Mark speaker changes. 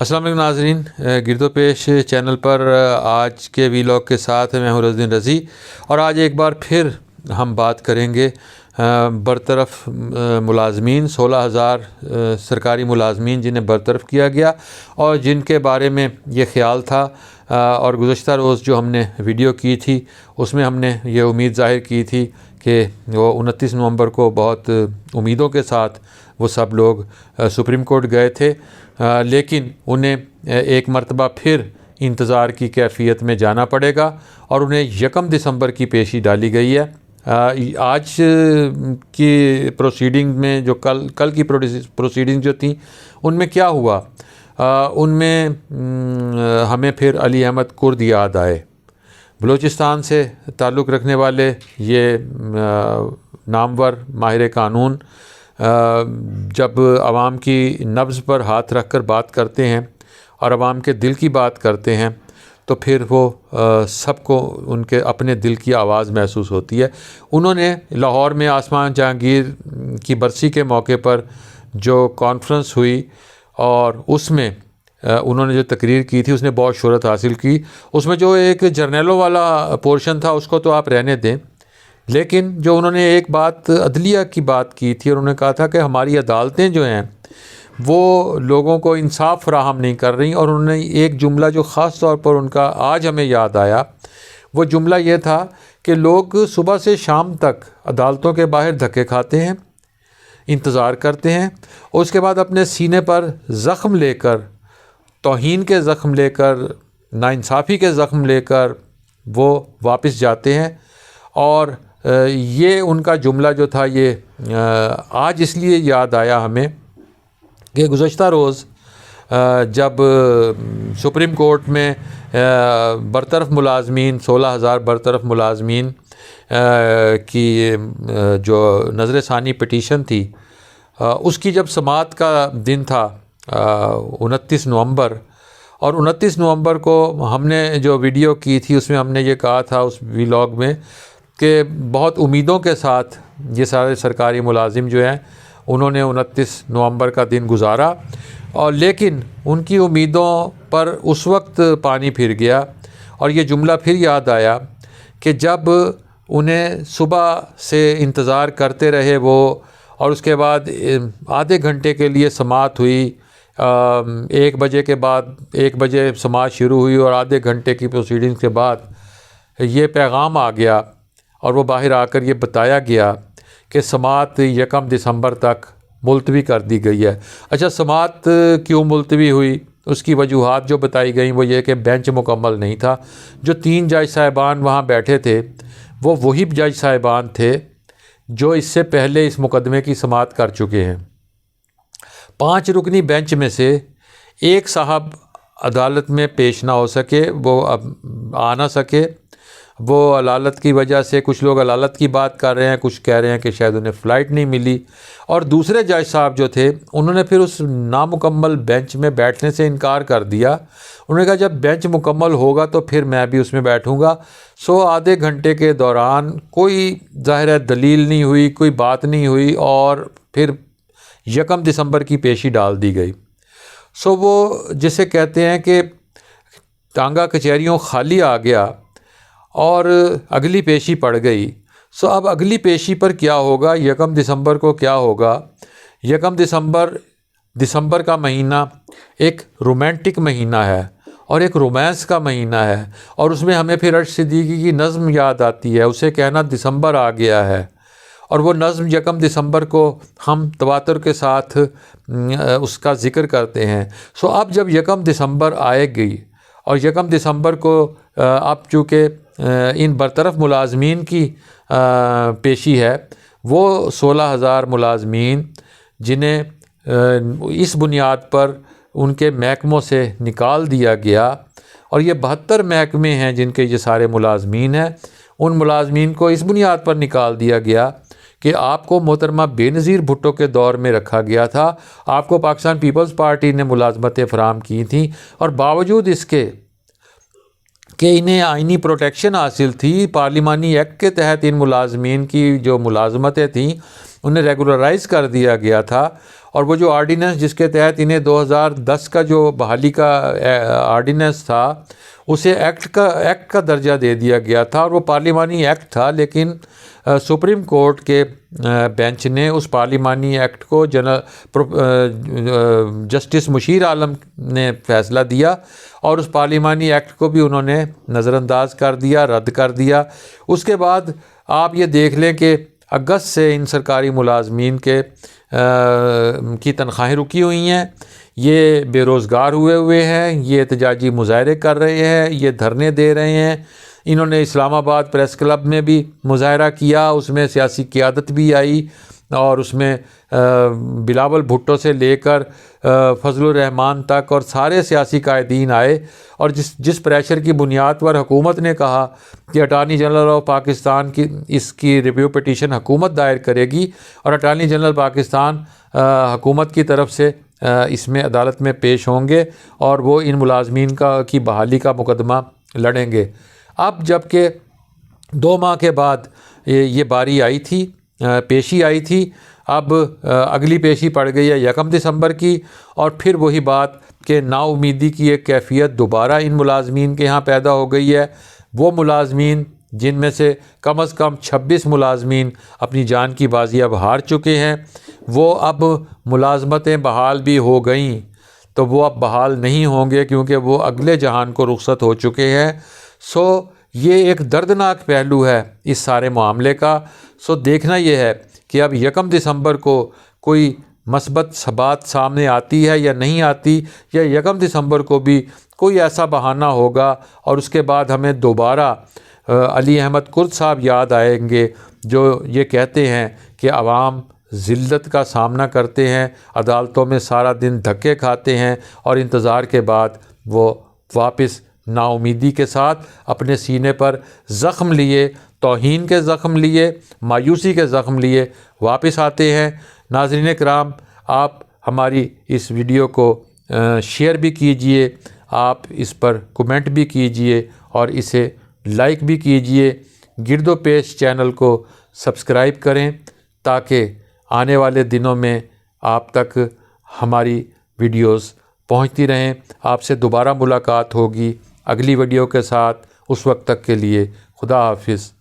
Speaker 1: السلام علیکم ناظرین، گرد و پیش چینل پر آج کے ویلاگ کے ساتھ میں ہوں رضوان رضی، اور آج ایک بار پھر ہم بات کریں گے برطرف ملازمین 16,000 سرکاری ملازمین جنہیں برطرف کیا گیا اور جن کے بارے میں یہ خیال تھا اور گزشتہ روز جو ہم نے ویڈیو کی تھی اس میں ہم نے یہ امید ظاہر کی تھی کہ وہ 29 نومبر کو بہت امیدوں کے ساتھ وہ سب لوگ سپریم کورٹ گئے تھے، لیکن انہیں ایک مرتبہ پھر انتظار کی کیفیت میں جانا پڑے گا اور انہیں 1 دسمبر کی پیشی ڈالی گئی ہے۔ آج کی پروسیڈنگ میں جو کل کی پروسیڈنگ جو تھیں ان میں کیا ہوا، ان میں ہمیں پھر علی احمد کرد یاد آئے۔ بلوچستان سے تعلق رکھنے والے یہ نامور ماہر قانون جب عوام کی نبض پر ہاتھ رکھ کر بات کرتے ہیں اور عوام کے دل کی بات کرتے ہیں تو پھر وہ سب کو ان کے اپنے دل کی آواز محسوس ہوتی ہے۔ انہوں نے لاہور میں آسمان جہانگیر کی برسی کے موقع پر جو کانفرنس ہوئی اور اس میں انہوں نے جو تقریر کی تھی اس نے بہت شہرت حاصل کی۔ اس میں جو ایک جرنیلوں والا پورشن تھا اس کو تو آپ رہنے دیں، لیکن جو انہوں نے ایک بات عدلیہ کی بات کی تھی اور انہوں نے کہا تھا کہ ہماری عدالتیں جو ہیں وہ لوگوں کو انصاف فراہم نہیں کر رہی، اور انہوں نے ایک جملہ جو خاص طور پر ان کا آج ہمیں یاد آیا، وہ جملہ یہ تھا کہ لوگ صبح سے شام تک عدالتوں کے باہر دھکے کھاتے ہیں، انتظار کرتے ہیں، اور اس کے بعد اپنے سینے پر زخم لے کر، توہین کے زخم لے کر، ناانصافی کے زخم لے کر وہ واپس جاتے ہیں۔ اور یہ ان کا جملہ جو تھا یہ آج اس لیے یاد آیا ہمیں کہ گزشتہ روز جب سپریم کورٹ میں برطرف ملازمین 16,000 برطرف ملازمین کی جو نظر ثانی پٹیشن تھی اس کی جب سماعت کا دن تھا 29 نومبر، اور 29 نومبر کو ہم نے جو ویڈیو کی تھی اس میں ہم نے یہ کہا تھا اس ویلاگ میں کہ بہت امیدوں کے ساتھ یہ سارے سرکاری ملازم جو ہیں انہوں نے 29 نومبر کا دن گزارا، اور لیکن ان کی امیدوں پر اس وقت پانی پھر گیا، اور یہ جملہ پھر یاد آیا کہ جب انہیں صبح سے انتظار کرتے رہے وہ، اور اس کے بعد آدھے گھنٹے کے لیے سماعت ہوئی، 1 بجے کے بعد 1 بجے سماعت شروع ہوئی اور آدھے گھنٹے کی پروسیڈنگ کے بعد یہ پیغام آ گیا اور وہ باہر آ کر یہ بتایا گیا کہ سماعت 1 دسمبر تک ملتوی کر دی گئی ہے۔ اچھا، سماعت کیوں ملتوی ہوئی؟ اس کی وجوہات جو بتائی گئیں وہ یہ کہ بینچ مکمل نہیں تھا۔ جو 3 جج صاحبان وہاں بیٹھے تھے وہ وہی جج صاحبان تھے جو اس سے پہلے اس مقدمے کی سماعت کر چکے ہیں۔ 5 رکنی بینچ میں سے ایک صاحب عدالت میں پیش نہ ہو سکے، وہ اب آ نہ سکے، وہ عدالت کی وجہ سے، کچھ لوگ عدالت کی بات کر رہے ہیں، کچھ کہہ رہے ہیں کہ شاید انہیں فلائٹ نہیں ملی، اور دوسرے جج صاحب جو تھے انہوں نے پھر اس نامکمل بینچ میں بیٹھنے سے انکار کر دیا۔ انہوں نے کہا جب بینچ مکمل ہوگا تو پھر میں بھی اس میں بیٹھوں گا۔ آدھے گھنٹے کے دوران کوئی ظاہر ہے دلیل نہیں ہوئی، کوئی بات نہیں ہوئی، اور پھر 1 دسمبر کی پیشی ڈال دی گئی۔ وہ جسے کہتے ہیں کہ ٹانگا کچہریوں خالی آ گیا اور اگلی پیشی پڑ گئی۔ اب اگلی پیشی پر کیا ہوگا؟ 1 دسمبر کو کیا ہوگا؟ 1 دسمبر کا مہینہ ایک رومانٹک مہینہ ہے اور ایک رومانس کا مہینہ ہے، اور اس میں ہمیں پھر ارشد صدیقی کی نظم یاد آتی ہے، اسے کہنا دسمبر آ گیا ہے، اور وہ نظم 1 دسمبر کو ہم تواتر کے ساتھ اس کا ذکر کرتے ہیں۔ اب جب 1 دسمبر آئے گئی، اور 1 دسمبر کو اب چونکہ ان برطرف ملازمین کی پیشی ہے، وہ 16,000 ملازمین جنہیں اس بنیاد پر ان کے محکموں سے نکال دیا گیا، اور یہ 72 محکمے ہیں جن کے یہ سارے ملازمین ہیں، ان ملازمین کو اس بنیاد پر نکال دیا گیا کہ آپ کو محترمہ بے نظیر بھٹو کے دور میں رکھا گیا تھا، آپ کو پاکستان پیپلز پارٹی نے ملازمتیں فراہم کی تھیں، اور باوجود اس کے کہ انہیں آئینی پروٹیکشن حاصل تھی، پارلیمانی ایکٹ کے تحت ان ملازمین کی جو ملازمتیں تھیں انہیں ریگولرائز کر دیا گیا تھا، اور وہ جو آرڈیننس جس کے تحت انہیں 2010 کا جو بحالی کا آرڈیننس تھا اسے ایکٹ کا درجہ دے دیا گیا تھا، اور وہ پارلیمانی ایکٹ تھا، لیکن سپریم کورٹ کے بینچ نے اس پارلیمانی ایکٹ کو جسٹس مشیر عالم نے فیصلہ دیا، اور اس پارلیمانی ایکٹ کو بھی انہوں نے نظر انداز کر دیا، رد کر دیا۔ اس کے بعد آپ یہ دیکھ لیں کہ اگست سے ان سرکاری ملازمین کی تنخواہیں رکی ہوئی ہیں، یہ بے روزگار ہوئے ہیں، یہ احتجاجی مظاہرے کر رہے ہیں، یہ دھرنے دے رہے ہیں۔ انہوں نے اسلام آباد پریس کلب میں بھی مظاہرہ کیا، اس میں سیاسی قیادت بھی آئی، اور اس میں بلاول بھٹو سے لے کر فضل الرحمان تک اور سارے سیاسی قائدین آئے، اور جس پریشر کی بنیاد پر حکومت نے کہا کہ اٹارنی جنرل آف پاکستان کی اس کی ریویو پٹیشن حکومت دائر کرے گی، اور اٹارنی جنرل پاکستان حکومت کی طرف سے اس میں عدالت میں پیش ہوں گے، اور وہ ان ملازمین کی بحالی کا مقدمہ لڑیں گے۔ اب جب کہ 2 ماہ کے بعد یہ باری آئی تھی، پیشی آئی تھی، اب اگلی پیشی پڑ گئی ہے 1 دسمبر کی، اور پھر وہی بات کہ نا امیدی کی ایک کیفیت دوبارہ ان ملازمین کے ہاں پیدا ہو گئی ہے۔ وہ ملازمین جن میں سے کم از کم 26 ملازمین اپنی جان کی بازی اب ہار چکے ہیں، وہ اب ملازمتیں بحال بھی ہو گئیں، تو وہ اب بحال نہیں ہوں گے کیونکہ وہ اگلے جہان کو رخصت ہو چکے ہیں۔ سو یہ ایک دردناک پہلو ہے اس سارے معاملے کا۔ سو دیکھنا یہ ہے کہ اب 1 دسمبر کو کوئی مثبت بات سامنے آتی ہے یا نہیں آتی، یا 1 دسمبر کو بھی کوئی ایسا بہانہ ہوگا اور اس کے بعد ہمیں دوبارہ علی احمد کرد صاحب یاد آئیں گے، جو یہ کہتے ہیں کہ عوام ذلت کا سامنا کرتے ہیں، عدالتوں میں سارا دن دھکے کھاتے ہیں، اور انتظار کے بعد وہ واپس نا امیدی کے ساتھ اپنے سینے پر زخم لیے، توہین کے زخم لیے، مایوسی کے زخم لیے واپس آتے ہیں۔ ناظرین کرام، آپ ہماری اس ویڈیو کو شیئر بھی کیجئے، آپ اس پر کومنٹ بھی کیجئے، اور اسے لائک بھی کیجئے۔ گرد و پیش چینل کو سبسکرائب کریں تاکہ آنے والے دنوں میں آپ تک ہماری ویڈیوز پہنچتی رہیں۔ آپ سے دوبارہ ملاقات ہوگی اگلی ویڈیو کے ساتھ۔ اس وقت تک کے لیے خدا حافظ۔